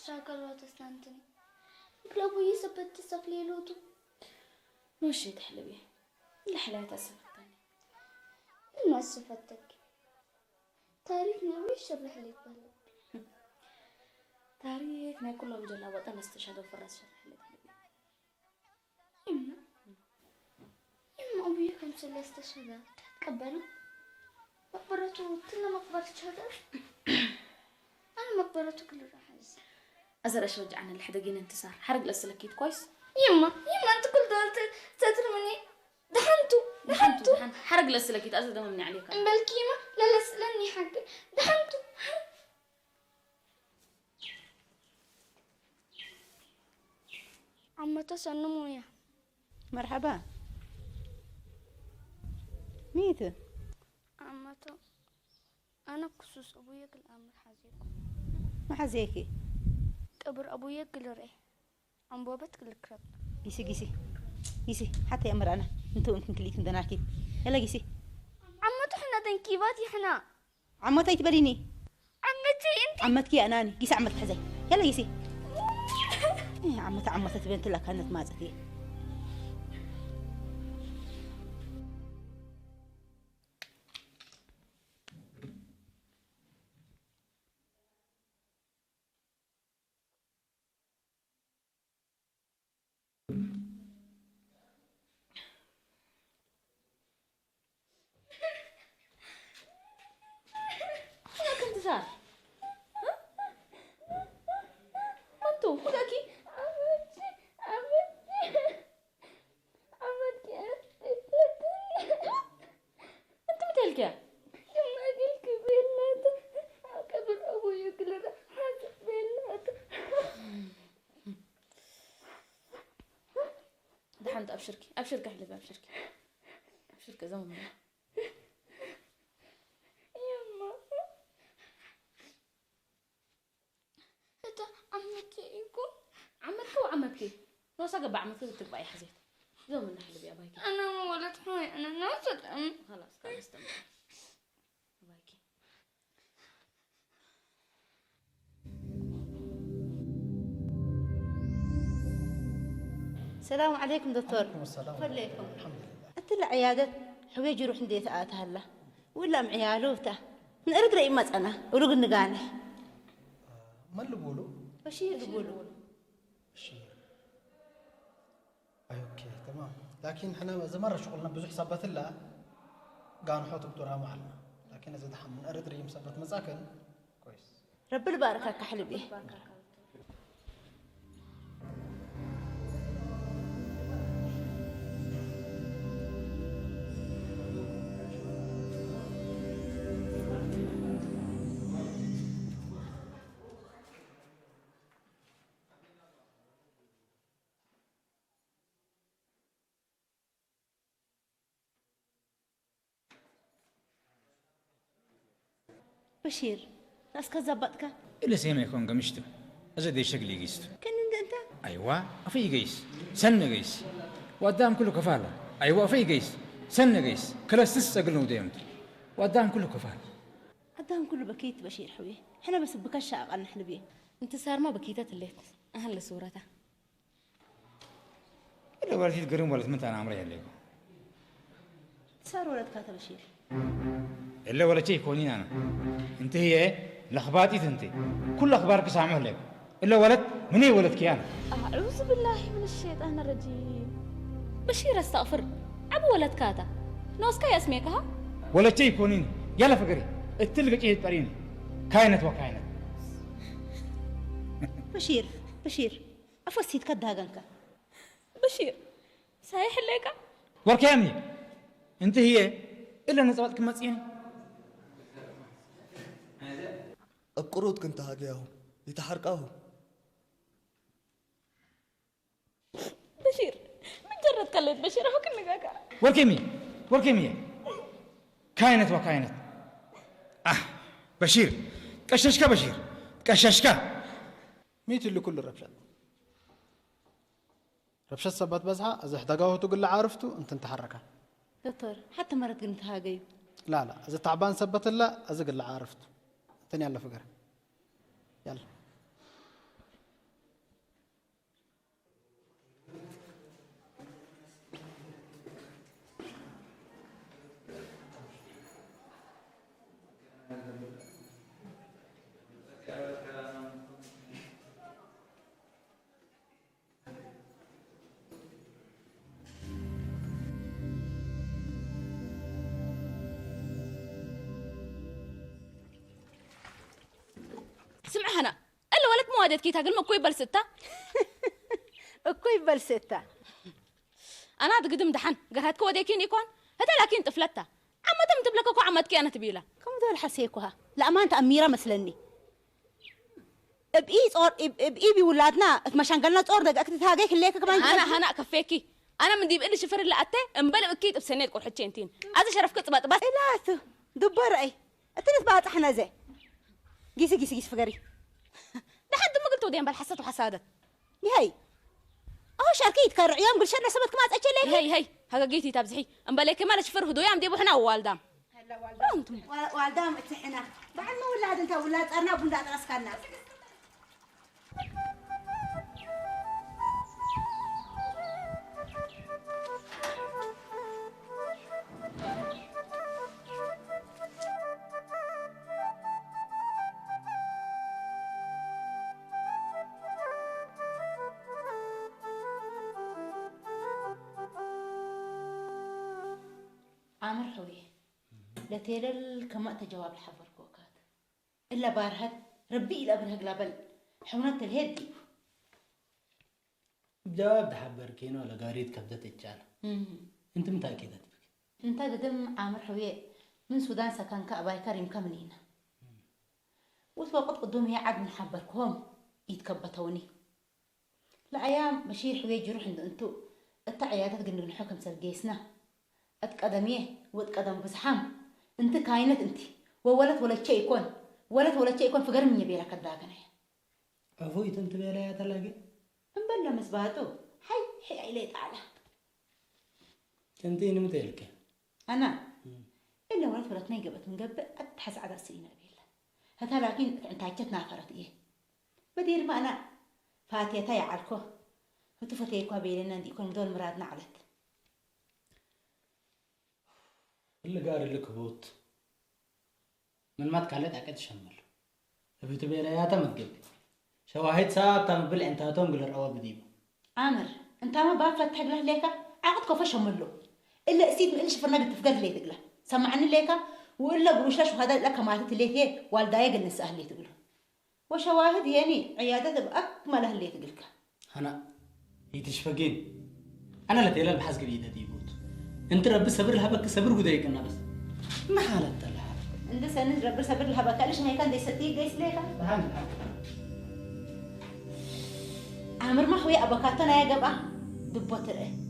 شاكل وتستنتني بلابو يثبت تسفلي لوتو مش تحلبي الحلاوة تسفتني ما سفتك تاريخنا ويش شرح لي بلد تاريخنا كله بجلا وطن استشهدوا في الراس شرح لي إما أبويا كم سنة استشهد تقبلوا مقبرته تلا مقبرة شهداء أنا مقبرته كل راح أعز أزر أشوج عن الحدقين انتصار حرق لسلكيت كويس يما أنت كل دولت تترمني دحنتو حرق لسلكيت أزر دم مني عليك بالكيمة لا لسلني حق دحنتو عم تسنمو يا مرحبا ميت عمته أنا كسوس أبويا كل أمر حزيكو ما حزيكي قبر أبويا كل رأي عم بابت كل كرب قيسي حتى يا أمر أنا انتو انتن كليك ندناكي يلا قيسي عمته حنا تنكيباتي حنا عمتي تبريني عمتي انت عمتكي أناني قيسي عمتك حزي يلا قيسي إيه عمتي تبنت لك كانت مازتي انتصار انتو خداكي انت متهلكة لما قلت بينات قبر أبويا كل رأي حاسب بينات دحنت أبشركي حلبي أبشركي زمن يما انت عمتك وعمتك لو ساقب عمتك تتبع يا حزيت زمن حلبي أبايكي أنا ما ولد هاي أنا ناصد خلاص تعال استمع أبايكي السلام عليكم دكتور. وعليكم السلام. فليكم. الحمد لله. أنت اللي عيادة حويجي يروح نديت هلا ولا معيالوته من أرد رأي أنا ولو قلنا ما اللي بقوله؟ بشير يقولوا بشير. اوكي تمام، لكن احنا إذا مرة شغلنا بزح حسابات الله قام نحط دكتورها معلنا، لكن إذا دحين من أرد رأي مثبت مساكن كويس. رب الباركة كحلبي. بشير ناس كذبتك إلا سيما يكون قمشته أزدي شكلي قيست كان أنت أيوة أفي قيس سنة قيس وقدام كله كفالة أيوة أفي قيس سنة قيس كلا قلنا وديمت وقدام كله كفالة قدام كله بكيت بشير حبي احنا بس بكشع عن حلبي انتصار ما بكيتات الليت أهل صورته إلا ولدي تقرون ولد متى أنا عمري عليكم صار ولد كاتب بشير إلا ولا شيء كونين أنا أنت هي لخباتي أنت كل أخبارك سامعه لك إلا ولد مني ولد كيان أعوذ بالله من الشيطان الرجيم بشير استغفر أبو ولد كاتا نوسكا اسمك ها ولا شيء كونين يلا فقري التلقى شيء تريني كائنت وكائنت بشير أفسيت كده جنك بشير صحيح لك وركامي أنت هي إلا نزوات كم تسين القرود كنت هاجيهم يتحرقوا بشير مجرد كلت بشير هو كن نجاكا وركامي كائنت وكائنت بشير كششكا ميت اللي كل ربشة سبت بزها إذا احتاجوه تقول عارفته أنت تحركه دكتور حتى مرة قلت هاجي لا إذا تعبان سبت الله إذا قل عارفته تاني يلا فقر يلا سمع هنا الا ولك موادت كي تاقل مكوي بلستة اكوي بلستة انا قدم دحن قرهتك وديكين يكون هذا لكن طفلتها عمتها متبلكك وعمتك انا تبيله كم دول حسيكوها لا ما انت اميره مثلني بإي بولادنا مشان قلنا صور دققت تهاجيك اللي كمان انا كفيكي انا من دي بقلي شفر اللي قته امبلا اكيد بسنيت قول حجينتين هذا شرف كتبه بس لا دبر اي التنس بقى احنا زي قيسي فقري لحد ما قلت ودين بالحسات وحسادت هي شاركيت كار يوم قل شرنا سبت كما تاجلي هي هقاقيتي تابزحي امبلا كمان شفر هدو يام ديبو حنا والدام هلا والدام اتحنا بعد ما ولاد انت ولاد ارنا بندا اسكنا عامر حوي لا تيلل كما تجواب الحفر كوكات إلا بارهد ربي إلى برهق لابل حونت الهدي جواب ده حبركين ولا قاريت كبدت الجال انت متأكدة بك انت قدم عامر حوي من سودان سكان كأباي كريم كمنينا وتوقت قدوم هي عد من حبركهم يتكبتوني لأيام بشير حوي جروح عند انتو التعيادات قلنا الحكم سرقيسنا اتقدميه واتقدم بزحام انت كاينت انت وولت ولا شيء يكون فقر من يبيلك الداغنه عفوي انت بيلا يا تلاقي انبلا مسباتو حي عليه تعالى انتي نمتلك انا الا ولت نيقبت من قبل اتحس على السينا بيلا هذا لكن انت عجتنا فرت ايه بدير ما انا فاتيتها يعلكو وتفتيكوا بيلنا دي يكون دول مرادنا علت اللي قاري لك بوت من ما تكالت عقد شمل ابي تبي رياته متقبل شواهد ثابته مبل انتاتهم قل الرواب بديبه عامر انت ما بفتح له ليك عقد كوفه شمله الا اسيد من شفرنا قلت تفقد لي تقله سمعني ليك ولا قروش لاش هذا لك مالت اللي هي والدايق الناس اهلي تقله وشواهد يعني عياده باكملها اللي تقلك انا يتشفقين انا لا تيلا بحس قريده ديبوت انت رب صبر لها بك صبر ودايق انا بس ما حالت لها انت سند رب صبر لها بك ليش هي كان دي ستي جيس ليك عامر ما هو يا ابكاتنا يا جبا دبوت ايه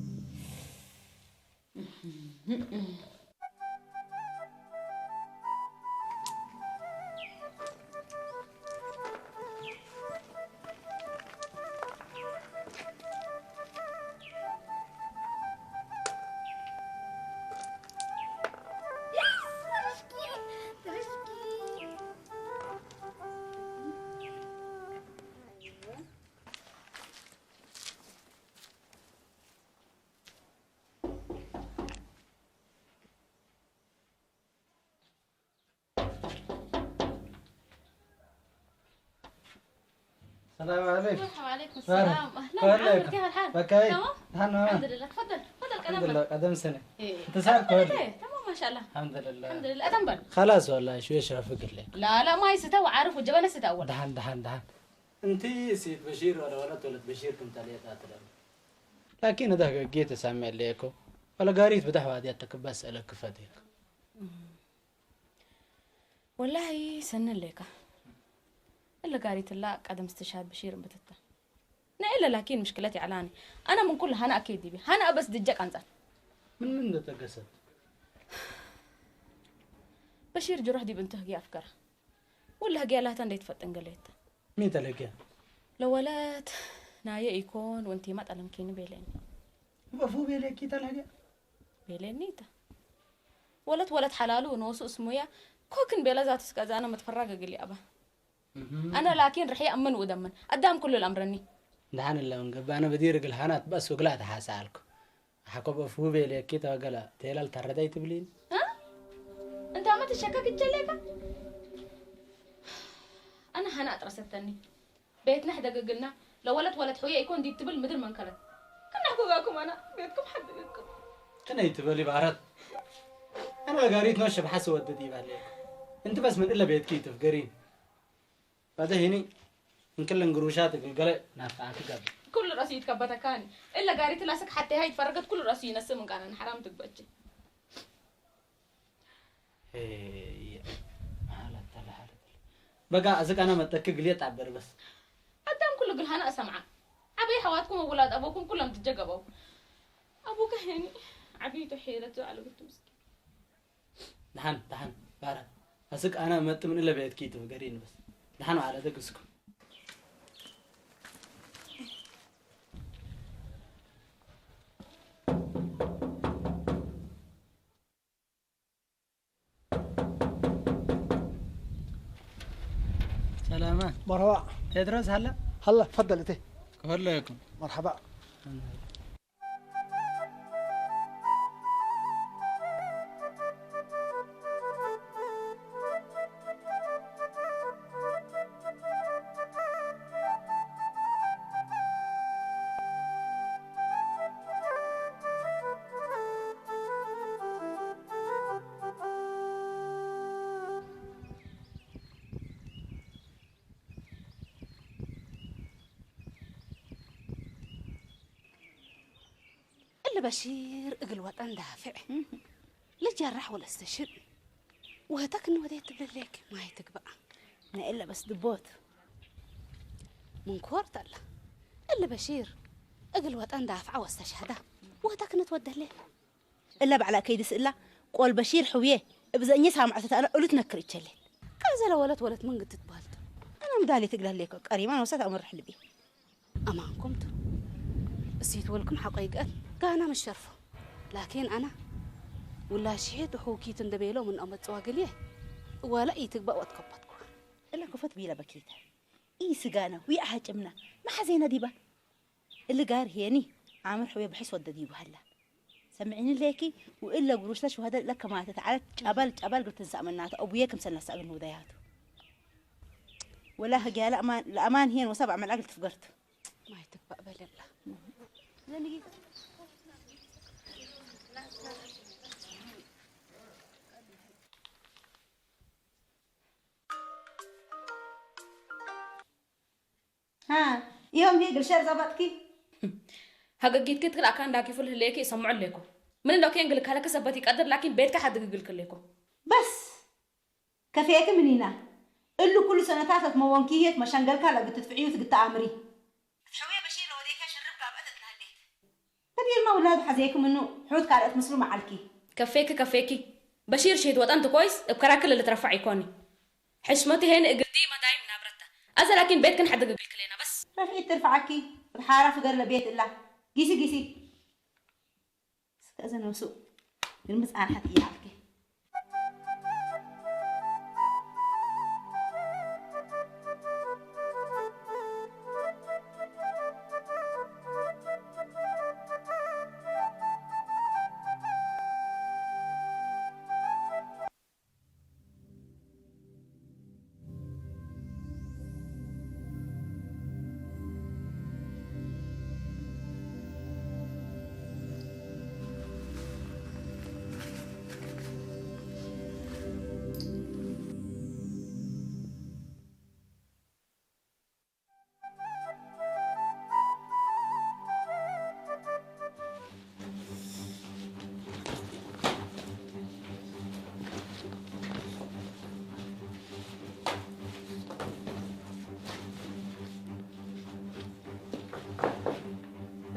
السلام عليكم. وعليكم السلام. اهلا كيف الحال؟ بكاي. تمام؟ الحمد لله. تفضل قدم الحمد لله قدم سنه إيه. انت ساعد كويس تمام ما شاء الله. الحمد لله قدم بل خلاص والله شوي اشرفك لك لا ما يستوى عارف والجبل استوى دحن انت سيد بشير ولا ولد بشير كنت عليه تاتر لكن هذا جيت اسمع ليكو ولا قاريت بدحوا هذه بس لك فاديك والله سنن ليك إلا قاريت الله قدم استشهاد بشير بتتا إلا لكن مشكلتي علاني أنا من كل هنا أكيد بي هنا بس دجك أنزل من ده تقصد بشير جروح دي بنته هي أفكار ولا هجي لها تندي تفتن قليت مين تلاقيه لو ولات نايا يكون وانتي ما تلمكيني بيلين بفو بيلك تلاقيه بيلين نيتا ولد حلاله ونوسو اسمه يا كوكن بيلا ذات سكازا أنا متفرقة قلي أبا أنا لكن رح يأمن ودمن قدام كل الأمرني دحان اللي ونقبل أنا بدير الحانات بس وقلعت حاسالكم حكوا بفو بيلك كده وقلا تيلا التردي تبلين ها أنت ما تشكك الجليكا هنا أترستني بيتنا حدا قلنا لو ولد حوية يكون دي تبل مدر من كلام كنا حقوقكم أنا بيتكم حد بيتكم أنا يتبالي بعرض أنا قاريت نوشة بحس وددي بعليك أنت بس من إلا بيتكي تفقرين بعد هني إن كل قروشاتك القلق نافعك قبل كل راسي يتكبتها كاني إلا قاريت لاسك حتى هاي تفرقت كل راسي ينسمك أنا حرام تكبتش إيه حالة بقى أزك أنا متأكد ليه تعبر بس قدام كل قل هنا أسمعه عبي حواتكم وولاد أبوكم كلهم تتجقبوا أبوك هني عبيته حيرته على قلت مسكين دحن بارد أزك أنا مت من إلا بيتكي تفقرين بس دحن على دقسكم سلامات مرحبا تدرس هلا تفضل انت كلكم مرحبا بشير اقل وطن دافع لا جرح ولا استشر وهتك انه وديت تبليك ما هيتك بقى انا الا بس دبوت من كورت الله الا بشير اقل وطن دافع واستشهده وهتك نتوده ليه الا بعلا كيدس الا قول بشير حويه ابزني سامعت انا قلت نكريتش لي كذا ولت من قد تبالت انا مدالي تقله ليك قريبا وسات امر حلبي امانكم سيت ولكم حقيقه كان مش شرفه لكن انا ولا شهيد وحوكي تندبيلو من امت واقليه ولا يتقبا وتقبطكم الا كفت بيلا بكيته اي سقانا ويا حاجمنا ما حزينا ديبا اللي قار هيني عامر حويه بحس وددي وهلا سمعيني ليكي والا قروش لش وهذا لك ما تتعال قبل قلت نسامنات ابوياكم سنه ساقن وداياته ولا قال امان الامان هي وسبع من العقل تفقرت ما يتقبا بل الله زنقي ها يوم هي قل زبطكي هاجيت كتر أكان داكي فل هليكي يسمعوا لكم من لو كان قلك هلك سبتي قدر لكن بيتك حد قلك لكم بس كفيك منينا اللي كل سنتات موانكية مشان قالك هلا بتدفعيه وتقطع عمري شوية بشير لو ديك شرب قابتت لهديت تبي المولاد حزيكم انه حوت كانت مسلو معلكي كفيكي بشير شهد وطنت كويس بكراكل اللي ترفع يكوني حشمتي هين قلتي ما دايم نابرتها أزا لكن بيت كان حد قلك لنا بس رفعي ترفعكي الحارة في قرر بيت الله قيسي استأذن وسوء المس أنا حتى يعرفكي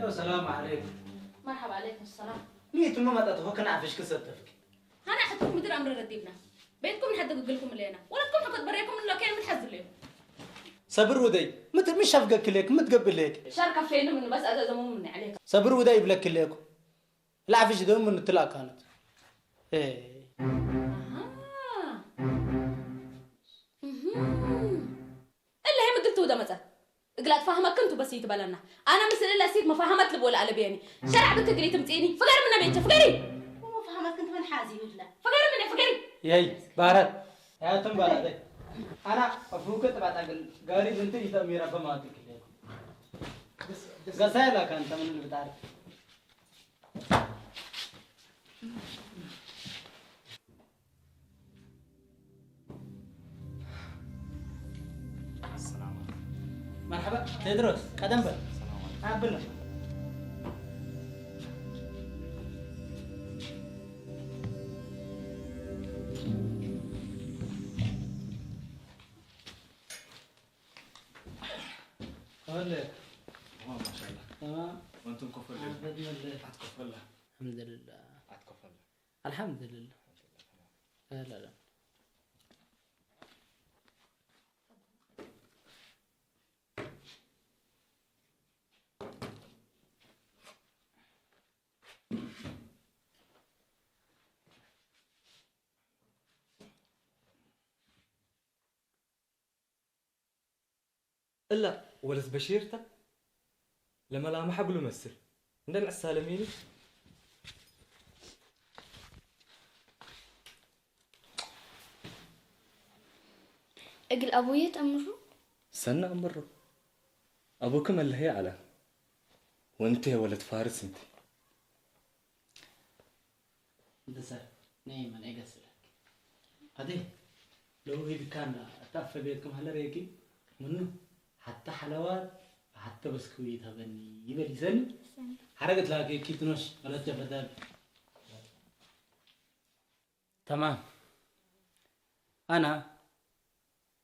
السلام عليكم مرحبا عليكم السلام ليه تم ما تتفكر عفش كسرتك أنا حتكون مدير أمر رديبنا بيتكم حد قلكم لنا ولدكم حكت بريكم من لو كان متحزن ليه صبر ودي مت مش شفقك ليك متقبل ليك شاركة فينا من بس أذا زمون مني عليك صبر ودي يبلك ليكم العفش دوم من الطلاق كانت ايه إلا هي مدلتو ده متى قلت فاهمك كنتو بس يتبلنا أنا مثل إلا سيد ما فهمت لبولا على بيني شرع بتقري تمتيني فقر من بيتي فقري وما فهمت كنت من حازي ولا فقري مني فقري ياي بارد يا تم بارد أنا أفوك تبعت أقل قاري بنتي إذا أميرة فما تكلم غسالة كان تمن اللي بتعرف مرحبا تدرس قدم بل عبلا هلا تمام ما شاء الله. تمام وانتم كفر بإذن الله عتكفر الله. الحمد لله عتكفر الله. الحمد لله لا لا لا إلا ولد بشيرتك لما لا محبل يمثل ندلع السالميني اجل ابويا تأمره سنة أمره أبوكم اللي هي على وانت يا ولد فارس انت انت سر نايم انا اقصلك هذه لو هي كان اتقف بيتكم هلا ريكي منو حتى حلوات حتى بسكويت هبني يبل يسني حرقت لك كي تنوش ولا تبدل تمام انا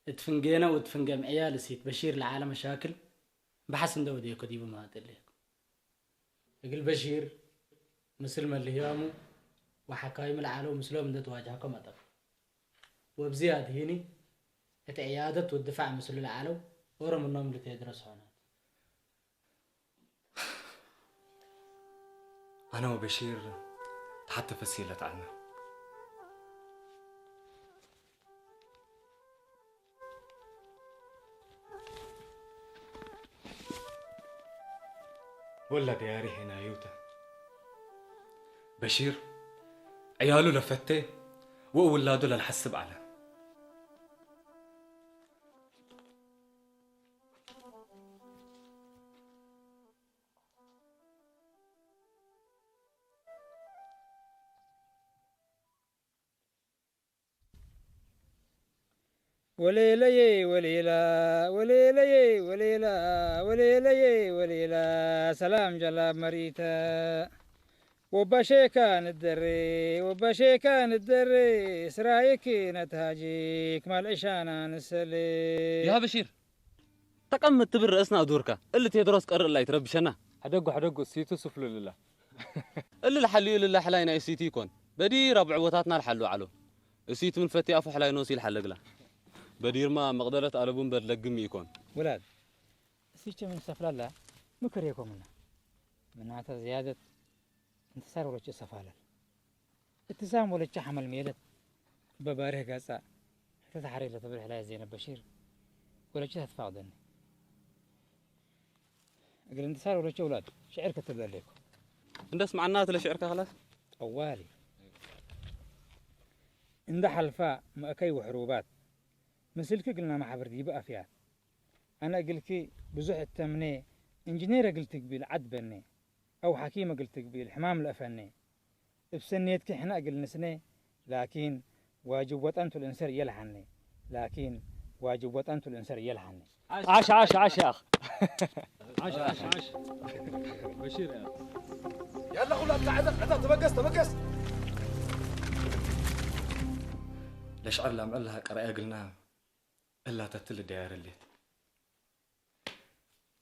اتفنجينا واتفنجم عيال سيت بشير العالم مشاكل بحسن دودي كديبه ما تليك يقول بشير مثل ما اللي يامو وحكايم العالم مسلم من تواجهكم أدب وبزيادة هني عيادة والدفاع مثل العالم ورم النوم اللي تدرس هنا أنا وبشير حتى فسيلة عنا ولا دياري هنا يوتا بشير عياله لفتة وأولاده للحسب على وليلي وليلا وليلي وليلا وليلي وليلا سلام جلاب مريتا وبشيكان الدري وبشيكان الدري سرايكي نتهاجيك مال عشانا نسلي يا بشير تقمت تبر رأسنا أدورك اللي تدرس قرر الله يتربشنا حدقوا سيتو سفلوا لله. اللي الحلي لله حلاينا يسيتي يكون بدي ربع وتاتنا الحلو علو يسيت من فتي أفو حلاي نوسي الحلق له بدير ما مقدرة ألبون بدلقم يكون ولاد سيتش من سفلا لا مكريكم من هذا زيادة انتصار ولا شيء سفالة اتسام ولا شيء حمل ميلت بباره قاسا تتحري لتبرح لا زينب بشير ولا شيء تفاضلني قال انتصار ولا شيء ولاد شعر كتب لكم ندس معناته لشعرك خلاص أوالي عند حلفاء مأكي وحروبات مثلك قلنا ما حبردي بقى فيها أنا قلت بزح التمني إنجنيرة قلت قبيل عد بني أو حكيمة قلت قبيل حمام الأفني بسنيتك إحنا قلنا سنة لكن واجب وطنت الإنسان يلحني لكن واجب وطنت الإنسان يلحني عاش يا أخ. عاش. بشير يا أخ. يلا قول أبدا عدد تبقس ليش علم قال لها قرأي قلنا إلا تتل ديار الليل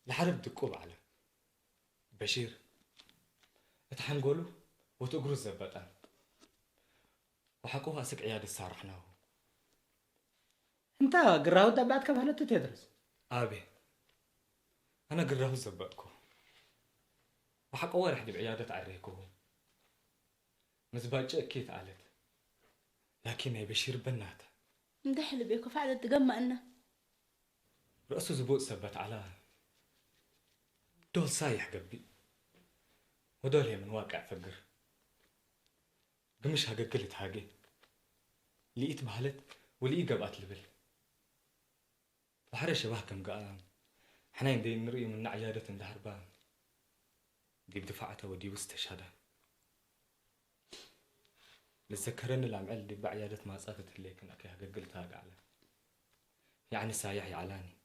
لحرب دقوب على بشير اتحنقولوا وتقروا الزبطان وحكوها سك عياد السارحناه انت قراو تبعت كيف هلا تدرس أبي أنا قراه الزبطكو وحكوها رح دي بعيادة عريكو مزباج أكيد قالت لكن يا بشير بناته ندحل بيكو فعلا تجمع لنا رأسه زبوق ثبت على دول سايح قبي ودول هي من واقع فقر قمش هاقا قلت هاقي لقيت بهلت ولقي قبقات لبل وحرة شبه كم قام حنا ندي نري من عيادة الهربان دي بدفعته ودي واستشهاده لتذكرني العمل دي بعيادة ما صافت اللي كنا كه قلتها قاله يعني سايح يعلاني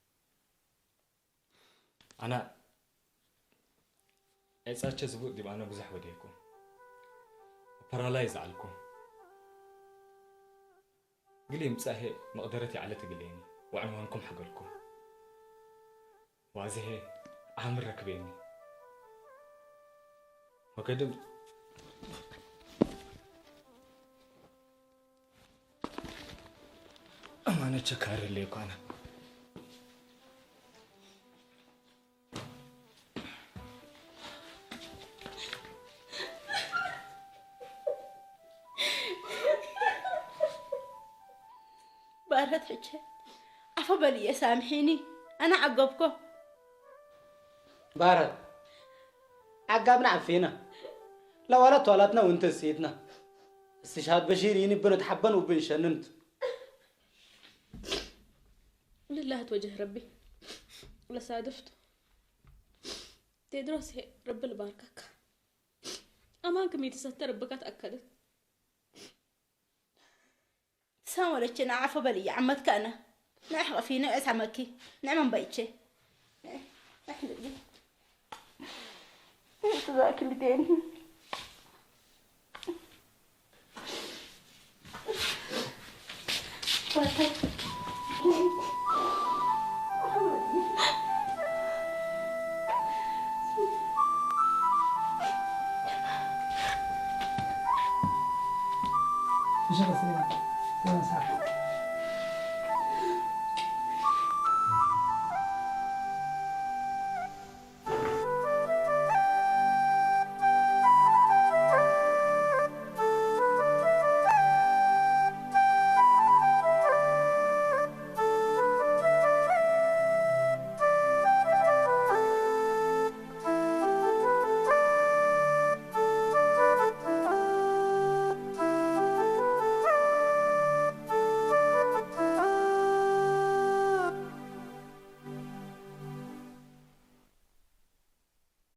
أنا إيش زبوط دي أنا بزح وديكم بارالايز عليكم قلي مساهي مقدرتي على تقليني وعنوانكم حقلكم وازهي عامر ركبيني وقدم أمانة شكار الليكو أنا بارد حجة عفبالي يا سامحيني أنا عقبكم بارد عقبنا عفينا لو ولا طولتنا وانت نسيتنا استشهاد بشير يني بنتحبن وبنشننت لله توجه ربي ولا صادفته تدرس هي رب اللي باركك أمانكم يتستر ربك تأكدت سامولتشنا عفبالي يا عمتك أنا نحن فينا أسعمكي نعم بيتشي نحن دي ذاك اللي ديني طيب